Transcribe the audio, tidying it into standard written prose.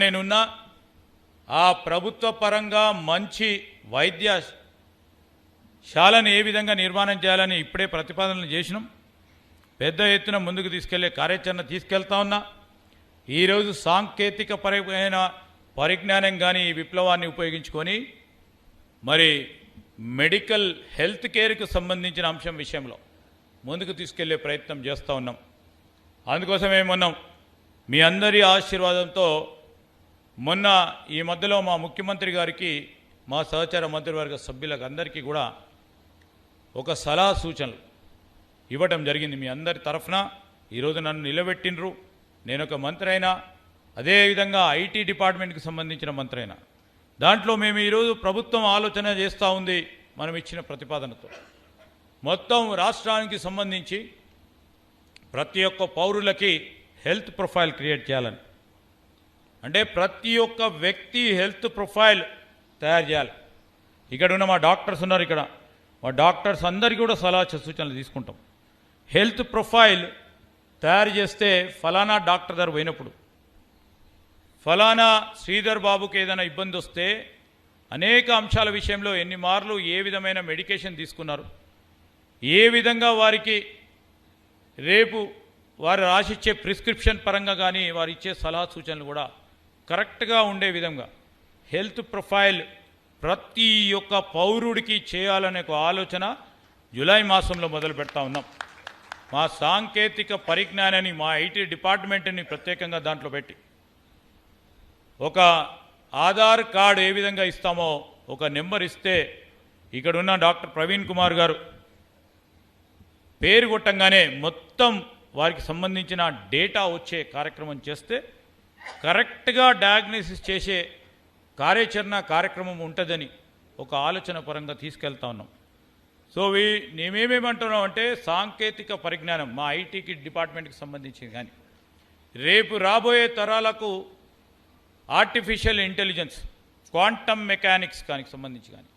నేనున్నా ఆ ప్రభుత్వ పరంగా మంచి వైద్యశాలను ఏ విధంగా నిర్మాణం చేయాలని ఇప్పుడే ప్రతిపాదనలు చేసినాం. పెద్ద ఎత్తున ముందుకు తీసుకెళ్లే కార్యాచరణ తీసుకెళ్తా ఉన్నా. ఈరోజు సాంకేతిక పరమైన పరిజ్ఞానం కానీ ఈ విప్లవాన్ని ఉపయోగించుకొని మరి మెడికల్ హెల్త్ కేర్కు సంబంధించిన అంశం విషయంలో ముందుకు తీసుకెళ్లే ప్రయత్నం చేస్తూ ఉన్నాం. అందుకోసమే మీ అందరి ఆశీర్వాదంతో మొన్న ఈ మధ్యలో మా ముఖ్యమంత్రి గారికి మా సహచార మంత్రివర్గ సభ్యులకు అందరికీ కూడా ఒక సలహా సూచనలు ఇవ్వటం జరిగింది. మీ అందరి తరఫున ఈరోజు నన్ను నిలబెట్టినరు. నేను ఒక మంత్రి అయినా, అదేవిధంగా ఐటీ డిపార్ట్మెంట్కి సంబంధించిన మంత్రి అయినా, దాంట్లో మేము ఈరోజు ప్రభుత్వం ఆలోచన చేస్తూ ఉంది. మనం ఇచ్చిన ప్రతిపాదనతో మొత్తం రాష్ట్రానికి సంబంధించి ప్రతి ఒక్క పౌరులకి హెల్త్ ప్రొఫైల్ క్రియేట్ చేయాలని, అంటే ప్రతి ఒక్క వ్యక్తి హెల్త్ ప్రొఫైల్ తయారు చేయాలి. ఇక్కడ ఉన్న మా డాక్టర్స్ ఉన్నారు, ఇక్కడ మా డాక్టర్స్ అందరికీ కూడా సలహా సూచనలు తీసుకుంటాం. హెల్త్ ప్రొఫైల్ తయారు చేస్తే ఫలానా డాక్టర్ దగ్గర పోయినప్పుడు ఫలానా శ్రీధర్ బాబుకి ఏదైనా ఇబ్బంది వస్తే అనేక అంశాల విషయంలో ఎన్ని మార్లు ఏ విధమైన మెడికేషన్ తీసుకున్నారు, ఏ విధంగా వారికి రేపు వారు రాసిచ్చే ప్రిస్క్రిప్షన్ పరంగా కానీ వారు ఇచ్చే సలహా సూచనలు కూడా కరెక్ట్గా ఉండే విధంగా హెల్త్ ప్రొఫైల్ ప్రతి ఒక్క పౌరుడికి చేయాలనే ఒక ఆలోచన జూలై మాసంలో మొదలు పెడతా ఉన్నాం. మా సాంకేతిక పరిజ్ఞానాన్ని, మా ఐటీ డిపార్ట్మెంట్ని ప్రత్యేకంగా దాంట్లో పెట్టి ఒక ఆధార్ కార్డు ఏ విధంగా ఇస్తామో ఒక నెంబర్ ఇస్తే ఇక్కడున్న డాక్టర్ ప్రవీణ్ కుమార్ గారు పేరు కొట్టంగానే మొత్తం వారికి సంబంధించిన డేటా వచ్చే కార్యక్రమం చేస్తే కరెక్ట్గా డయాగ్నోసిస్ చేసే కార్యక్రమం ఉంటుందని ఒక ఆలోచన పరంగా తీసుకెళ్తా ఉన్నాం. సో మేమేమేమంటున్నాం అంటే సాంకేతిక పరిజ్ఞానం మా ఐటీకి డిపార్ట్మెంట్కి సంబంధించింది, కానీ రేపు రాబోయే తరాలకు ఆర్టిఫిషియల్ ఇంటెలిజెన్స్, క్వాంటమ్ మెకానిక్స్ కానీ సంబంధించి కానీ